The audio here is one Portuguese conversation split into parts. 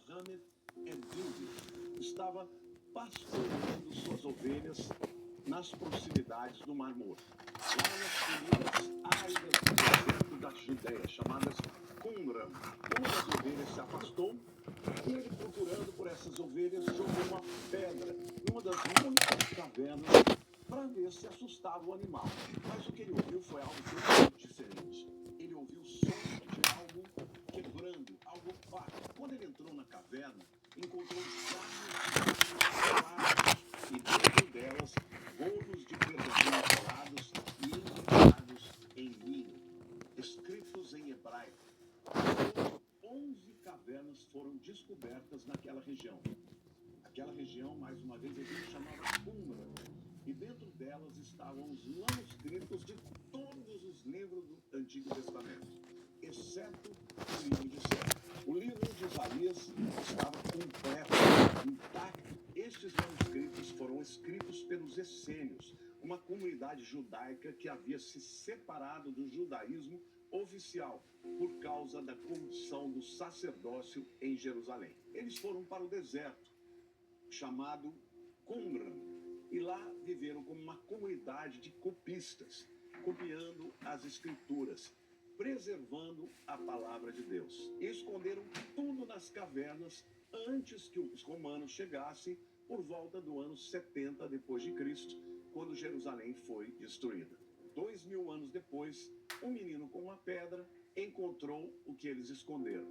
Mohammed Edildi estava pastoreando suas ovelhas nas proximidades do Mar Morto, lá nas colinas áridas do deserto da Judéia, chamadas Qumran. Uma das ovelhas se afastou e ele, procurando por essas ovelhas, jogou uma pedra numa das muitas cavernas para ver se assustava o animal. Mas o que ele ouviu foi algo totalmente diferente. Ele ouviu o som de algo quebrando, algo opaco. Quando ele entrou na caverna, encontrou várias e dentro delas bolos de pergaminho colados e enviados em linho, escritos em hebraico. 11 cavernas foram descobertas naquela região. Aquela região, mais uma vez, ele chamava Qumran. E dentro delas estavam os manuscritos de todos os livros do Antigo Testamento, exceto o livro de Esther. O livro de Isaías estava completo, intacto. Estes manuscritos foram escritos pelos essênios, uma comunidade judaica que havia se separado do judaísmo oficial por causa da corrupção do sacerdócio em Jerusalém. Eles foram para o deserto, chamado Qumran, e lá viveram como uma comunidade de copistas, copiando as escrituras, preservando a palavra de Deus. E esconderam tudo nas cavernas antes que os romanos chegassem, por volta do ano 70 depois de Cristo, quando Jerusalém foi destruída. 2000 anos depois, um menino com uma pedra encontrou o que eles esconderam.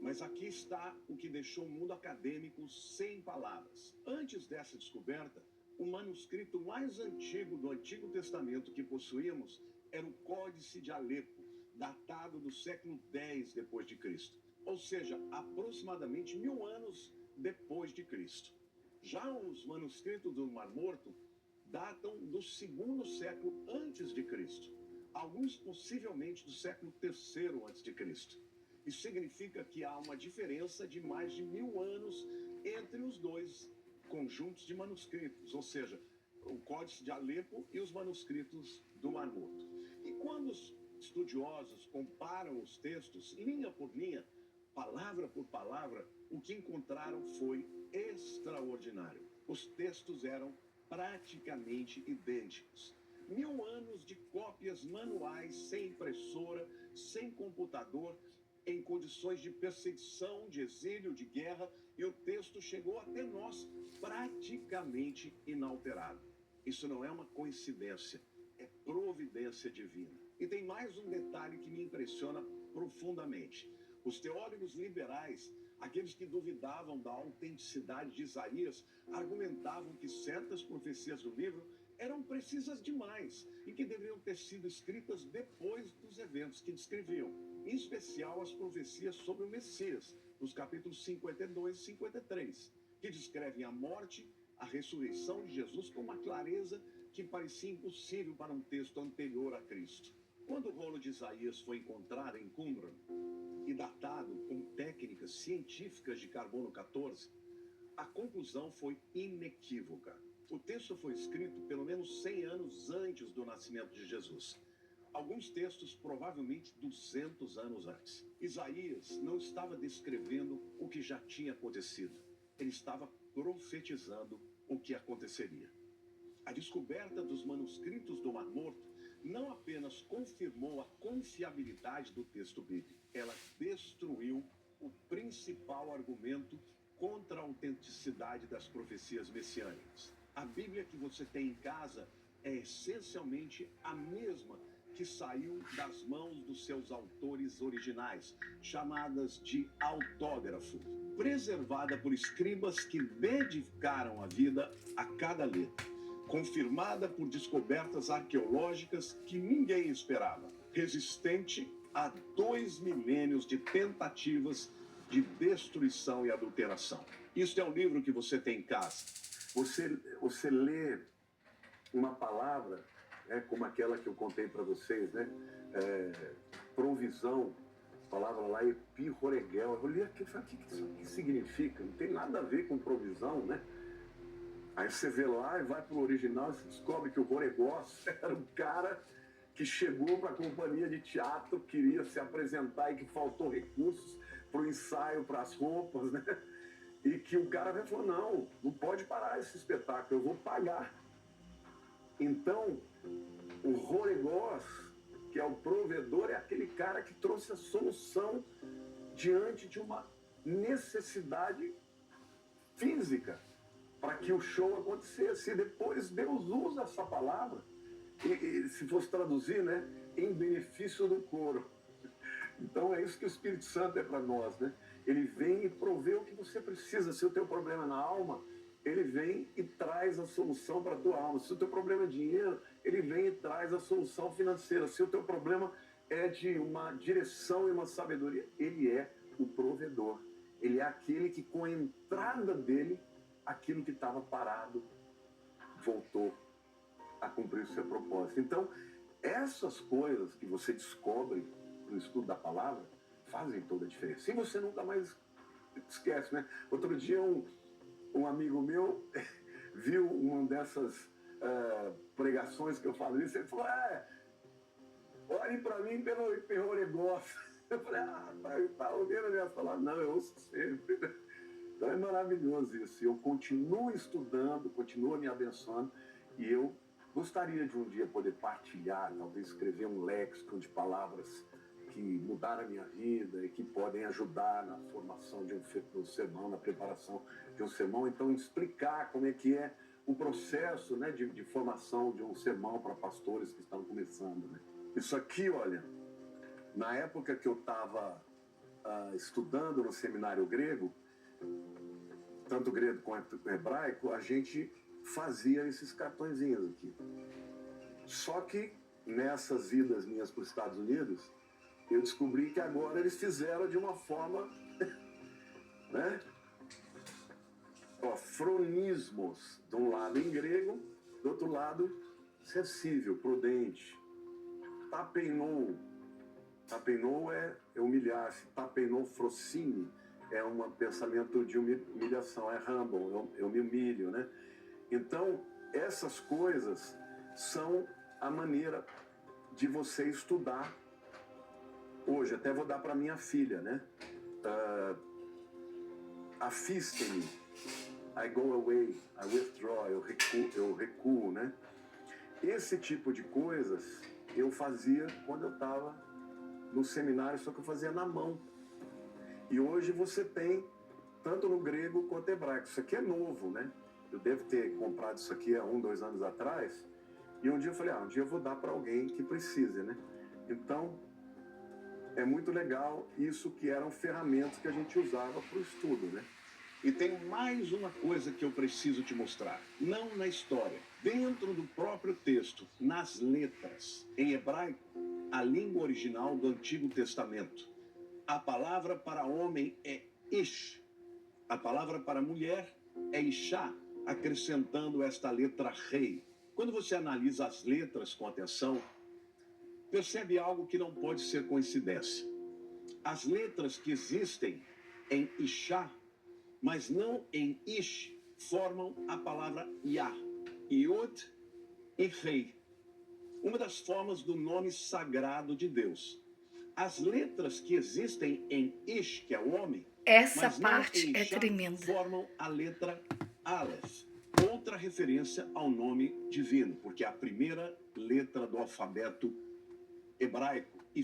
Mas aqui está o que deixou o mundo acadêmico sem palavras. Antes dessa descoberta, o manuscrito mais antigo do Antigo Testamento que possuímos era o Códice de Alepo, datado do século X depois de Cristo, ou seja, aproximadamente 1000 anos depois de Cristo. Já os manuscritos do Mar Morto datam do segundo século antes de Cristo, alguns possivelmente do século III antes de Cristo. Isso significa que há uma diferença de mais de 1000 anos entre os dois conjuntos de manuscritos, ou seja, o Códice de Alepo e os manuscritos do Mar Morto. E quando os estudiosos comparam os textos, linha por linha, palavra por palavra, o que encontraram foi extraordinário. Os textos eram praticamente idênticos. 1000 anos de cópias manuais, sem impressora, sem computador, em condições de perseguição, de exílio, de guerra, e o texto chegou até nós praticamente inalterado. Isso não é uma coincidência, é providência divina. E tem mais um detalhe que me impressiona profundamente. Os teólogos liberais, aqueles que duvidavam da autenticidade de Isaías, argumentavam que certas profecias do livro eram precisas demais e que deveriam ter sido escritas depois dos eventos que descreviam, em especial as profecias sobre o Messias, nos capítulos 52 e 53, que descrevem a morte, a ressurreição de Jesus com uma clareza que parecia impossível para um texto anterior a Cristo. Quando o rolo de Isaías foi encontrado em Qumran e datado com técnicas científicas de carbono 14, a conclusão foi inequívoca. O texto foi escrito pelo menos 100 anos antes do nascimento de Jesus. Alguns textos provavelmente 200 anos antes. Isaías não estava descrevendo o que já tinha acontecido. Ele estava profetizando o que aconteceria. A descoberta dos manuscritos do Mar Morto não apenas confirmou a confiabilidade do texto bíblico, ela destruiu o principal argumento contra a autenticidade das profecias messiânicas. A Bíblia que você tem em casa é essencialmente a mesma que saiu das mãos dos seus autores originais, chamadas de autógrafo, preservada por escribas que dedicaram a vida a cada letra, confirmada por descobertas arqueológicas que ninguém esperava, resistente a 2 milênios de tentativas de destruição e adulteração. Isso é o livro que você tem em casa. Você lê uma palavra, como aquela que eu contei para vocês, né? Provisão, a palavra lá, epirroregel. Eu li aquilo e falei, o que isso aqui significa? Não tem nada a ver com provisão, né? Aí você vê lá e vai para o original e você descobre que o Roregós era um cara que chegou para a companhia de teatro, queria se apresentar e que faltou recursos, pro ensaio, para as roupas, né? E que o cara vai falar, não pode parar esse espetáculo, eu vou pagar. Então, o Horegós, que é o provedor, é aquele cara que trouxe a solução diante de uma necessidade física para que o show acontecesse. E depois Deus usa essa palavra, e se fosse traduzir, né, em benefício do coro. Então é isso que o Espírito Santo é para nós, né? Ele vem e provê o que você precisa. Se o teu problema é na alma, ele vem e traz a solução para a tua alma. Se o teu problema é dinheiro, ele vem e traz a solução financeira. Se o teu problema é de uma direção e uma sabedoria, ele é o provedor. Ele é aquele que, com a entrada dele, aquilo que estava parado voltou a cumprir o seu propósito. Então, essas coisas que você descobre no estudo da palavra fazem toda a diferença. E você nunca mais esquece, né? Outro dia, um amigo meu viu uma dessas pregações que eu falo isso, ele falou, olhem para mim pelo negócio. Eu falei, tá ouvindo, né? Falar, não, eu ouço sempre. Então é maravilhoso isso. Eu continuo estudando, continuo me abençoando, e eu gostaria de um dia poder partilhar, talvez escrever um léxico de palavras que mudaram a minha vida e que podem ajudar na formação de um sermão, na preparação de um sermão. Então, explicar como é que é o processo, né, de formação de um sermão para pastores que estão começando, né? Isso aqui, olha, na época que eu estava estudando no seminário grego, tanto grego quanto hebraico, a gente fazia esses cartõezinhos aqui. Só que nessas idas minhas para os Estados Unidos, eu descobri que agora eles fizeram de uma forma, né? Fronismos, de um lado em grego, do outro lado sensível, prudente. Tapeinou. Tapeinou é humilhar-se. Tapeinou frocine é um pensamento de humilhação, é humble, eu me humilho, né? Então, essas coisas são a maneira de você estudar. Hoje, até vou dar para minha filha, né? Afiste-me, I go away, I withdraw, eu recuo, né? Esse tipo de coisas eu fazia quando eu estava no seminário, só que eu fazia na mão. E hoje você tem, tanto no grego quanto no hebraico. Isso aqui é novo, né? Eu devo ter comprado isso aqui há 2 anos atrás. E um dia eu falei, um dia eu vou dar para alguém que precise, né? Então, é muito legal isso, que eram ferramentas que a gente usava para o estudo, né? E tem mais uma coisa que eu preciso te mostrar. Não na história, dentro do próprio texto, nas letras. Em hebraico, a língua original do Antigo Testamento. A palavra para homem é ish. A palavra para mulher é ishá, acrescentando esta letra rei. Quando você analisa as letras com atenção, percebe algo que não pode ser coincidência. As letras que existem em ishá, mas não em ish, formam a palavra Yah, Yod e Rei, uma das formas do nome sagrado de Deus. As letras que existem em ish, que é o homem, Essa mas não parte em é Ishá, tremenda. formam a letra Aleph, outra referência ao nome divino, porque é a primeira letra do alfabeto hebraico e